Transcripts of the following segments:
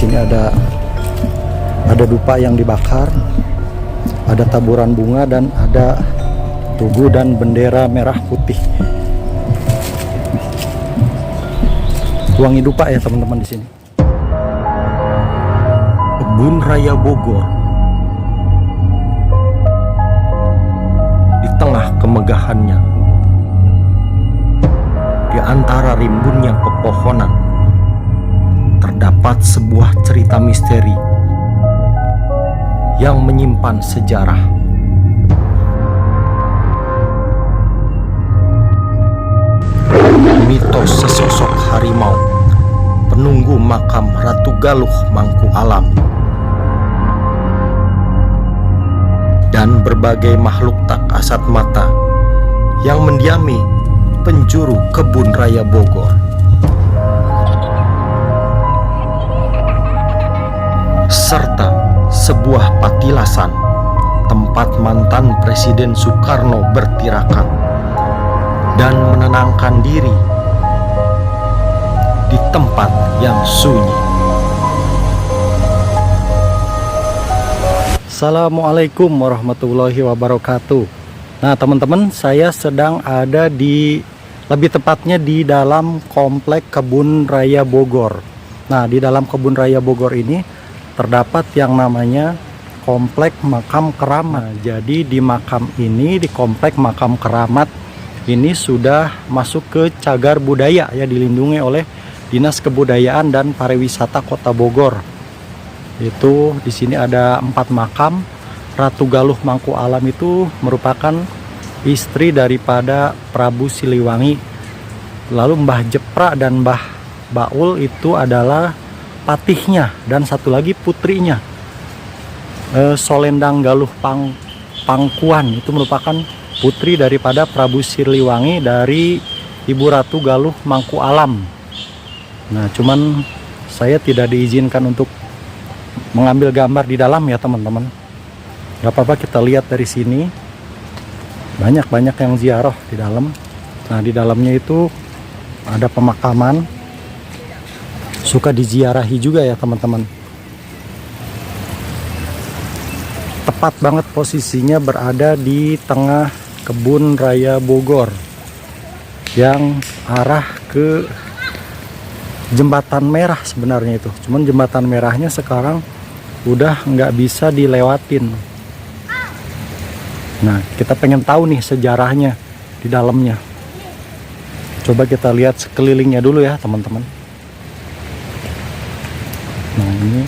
sini ada dupa yang dibakar, ada taburan bunga, dan ada tugu dan bendera merah putih. Wangi dupa ya teman-teman di sini. Kebun Raya Bogor. Di tengah kemegahannya, di antara rimbunnya pepohonan, terdapat sebuah cerita misteri yang menyimpan sejarah. Mitos sesosok harimau penunggu makam Ratu Galuh Mangku Alam dan berbagai makhluk tak kasat mata yang mendiami penjuru Kebun Raya Bogor. Serta sebuah patilasan tempat mantan Presiden Soekarno bertirakat dan menenangkan diri di tempat yang sunyi. Assalamualaikum warahmatullahi wabarakatuh. Nah teman-teman, saya sedang ada lebih tepatnya di dalam komplek Kebun Raya Bogor. Nah di dalam Kebun Raya Bogor ini terdapat yang namanya komplek makam keramat. Jadi di makam ini, di komplek makam keramat ini sudah masuk ke cagar budaya ya, dilindungi oleh Dinas Kebudayaan dan Pariwisata Kota Bogor. Itu di sini ada 4 makam. Ratu Galuh Mangku Alam itu merupakan istri daripada Prabu Siliwangi. Lalu Mbah Jepra dan Mbah Baul itu adalah patihnya, dan satu lagi putrinya. Solendang Galuh Pangkuan itu merupakan putri daripada Prabu Siliwangi dari Ibu Ratu Galuh Mangku Alam. Nah cuman saya tidak diizinkan untuk mengambil gambar di dalam ya teman-teman. Gak apa-apa, kita lihat dari sini. Banyak yang ziarah di dalam. Nah di dalamnya itu ada pemakaman, suka diziarahi juga ya teman-teman. Tepat banget posisinya berada di tengah Kebun Raya Bogor yang arah ke Jembatan Merah sebenarnya itu. Cuman Jembatan Merahnya sekarang udah nggak bisa dilewatin. Nah kita pengen tahu nih sejarahnya di dalamnya. Coba kita lihat sekelilingnya dulu ya teman-teman. Nah ini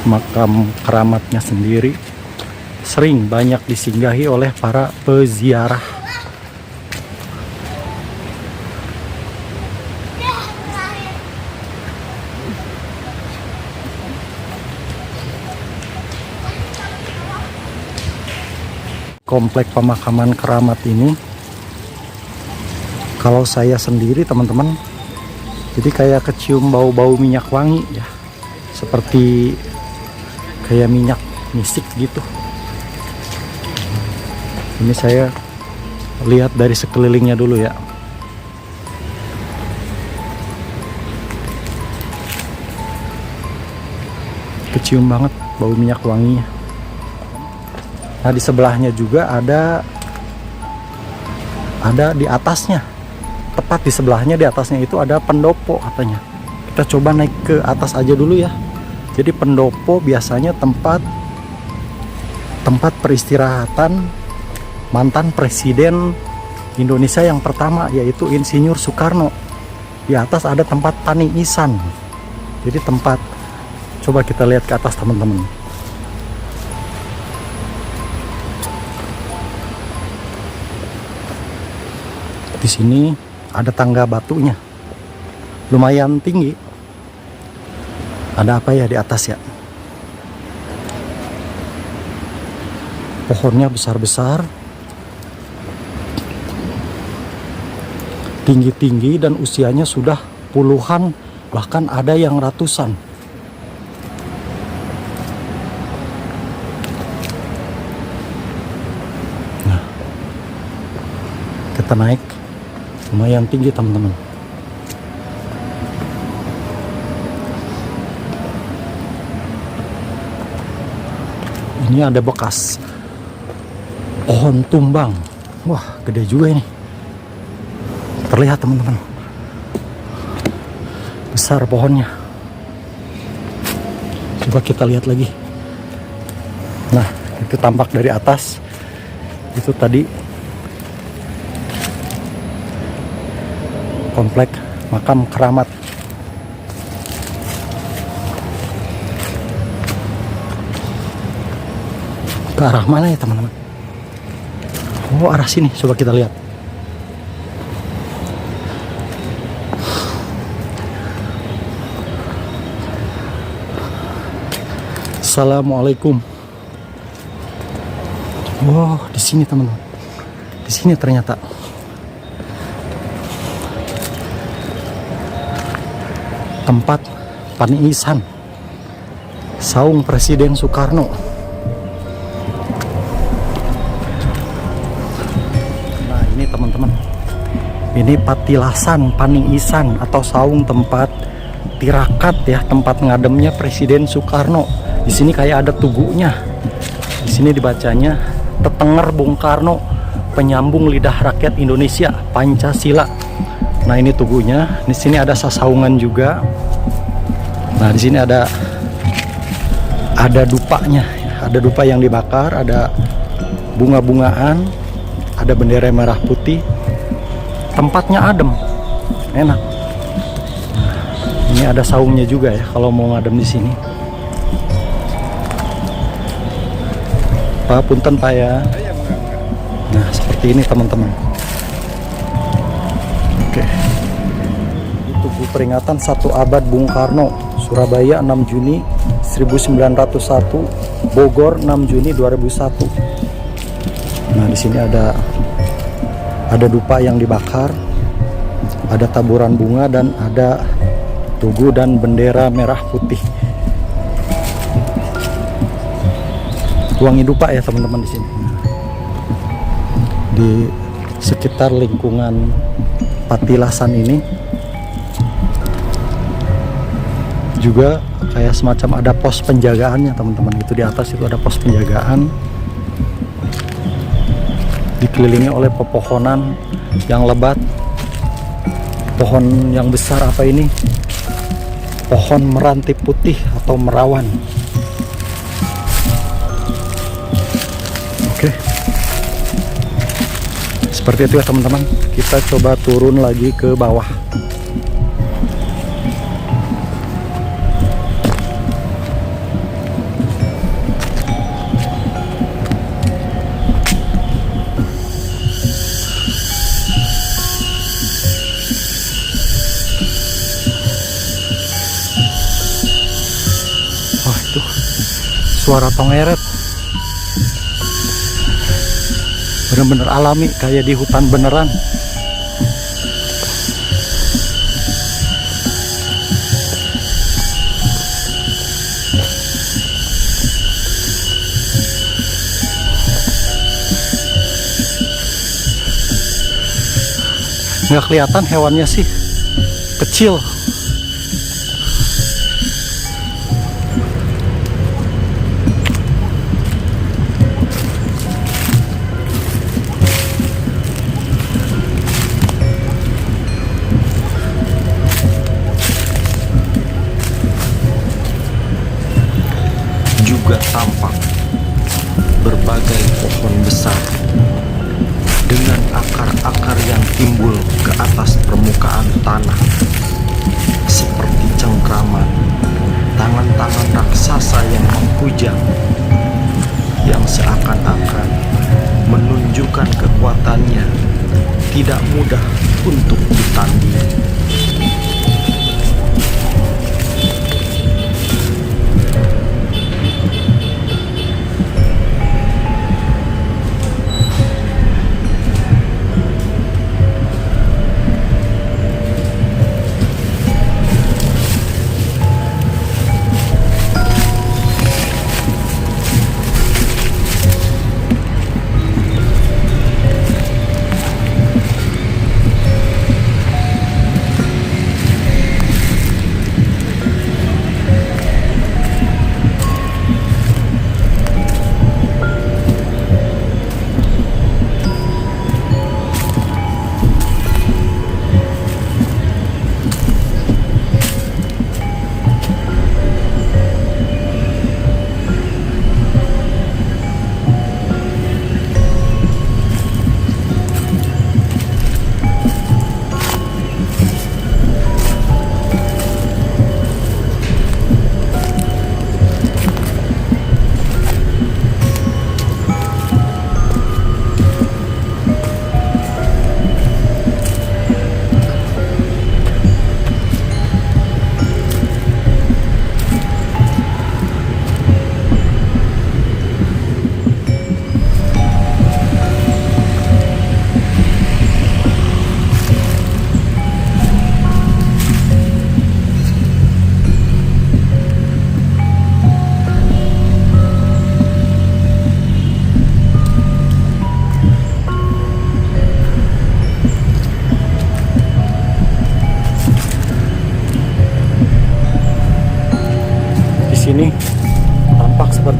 makam keramatnya sendiri, sering banyak disinggahi oleh para peziarah. Komplek pemakaman keramat ini, kalau saya sendiri teman-teman, jadi kayak kecium bau-bau minyak wangi ya, seperti kayak minyak misik gitu. Ini saya lihat dari sekelilingnya dulu ya. Kecium banget bau minyak wanginya. Nah di sebelahnya juga ada di atasnya, tepat di sebelahnya, di atasnya itu ada pendopo katanya. Kita coba naik ke atas aja dulu ya. Jadi pendopo biasanya tempat peristirahatan mantan Presiden Indonesia yang pertama, yaitu Insinyur Soekarno. Di atas ada tempat Tani Isan. Jadi tempat, coba kita lihat ke atas teman-teman. Di sini ada tangga batunya, lumayan tinggi. Ada apa ya di atas ya? Pohonnya besar-besar, tinggi-tinggi, dan usianya sudah puluhan, bahkan ada yang ratusan. Nah, kita naik lumayan tinggi teman-teman. Ini ada bekas pohon tumbang. Wah, gede juga ini. Terlihat teman-teman, besar pohonnya. Coba kita lihat lagi. Nah, itu tampak dari atas. Itu tadi komplek makam keramat. Ke arah mana ya teman-teman? Oh, arah sini. Coba kita lihat. Assalamualaikum. Wow, di sini teman-teman. Di sini ternyata. Tempat paniisan saung Presiden Soekarno. Teman-teman, ini patilasan paniisan atau saung tempat tirakat ya, tempat ngademnya Presiden Soekarno. Di sini kayak ada tugunya. Di sini dibacanya Tetenger Bung Karno, penyambung lidah rakyat Indonesia, Pancasila. Nah, ini tugunya. Di sini ada sasaungan juga. Nah, di sini ada dupanya, ada dupa yang dibakar, ada bunga-bungaan, ada bendera merah putih. Tempatnya adem, enak. Ini ada saungnya juga ya kalau mau ngadem di sini. Pak, punten Pak ya. Nah, seperti ini teman-teman. Oke. Tugu peringatan 1 abad Bung Karno, Surabaya 6 Juni 1901, Bogor 6 Juni 2001. Nah, di sini ada dupa yang dibakar, ada taburan bunga, dan ada tugu dan bendera merah putih. Wangi dupa ya teman-teman di sini. Di sekitar lingkungan patilasan ini juga kayak semacam ada pos penjagaannya teman-teman. Itu di atas itu ada pos penjagaan. Dikelilingi oleh pepohonan yang lebat. Pohon yang besar apa ini? Pohon meranti putih atau merawan. Oke. Seperti itu ya teman-teman. Kita coba turun lagi ke bawah. Suara tongeret bener-bener alami, kayak di hutan beneran. Nggak kelihatan hewannya sih, kecil. Juga tampak berbagai pohon besar dengan akar-akar yang timbul ke atas permukaan tanah, seperti cengkraman, tangan-tangan raksasa yang menghujam, yang seakan-akan menunjukkan kekuatannya tidak mudah untuk ditandingi.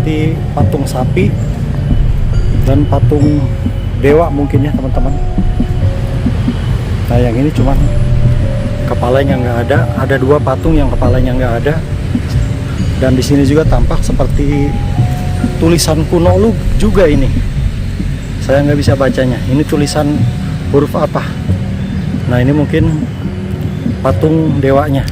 seperti patung sapi dan patung dewa mungkin ya teman-teman. Nah yang ini cuman kepalanya nggak ada. Ada dua patung yang kepalanya nggak ada. Dan di sini juga tampak seperti tulisan kuno juga ini. Saya nggak bisa bacanya. Ini tulisan huruf apa? Nah ini mungkin patung dewanya.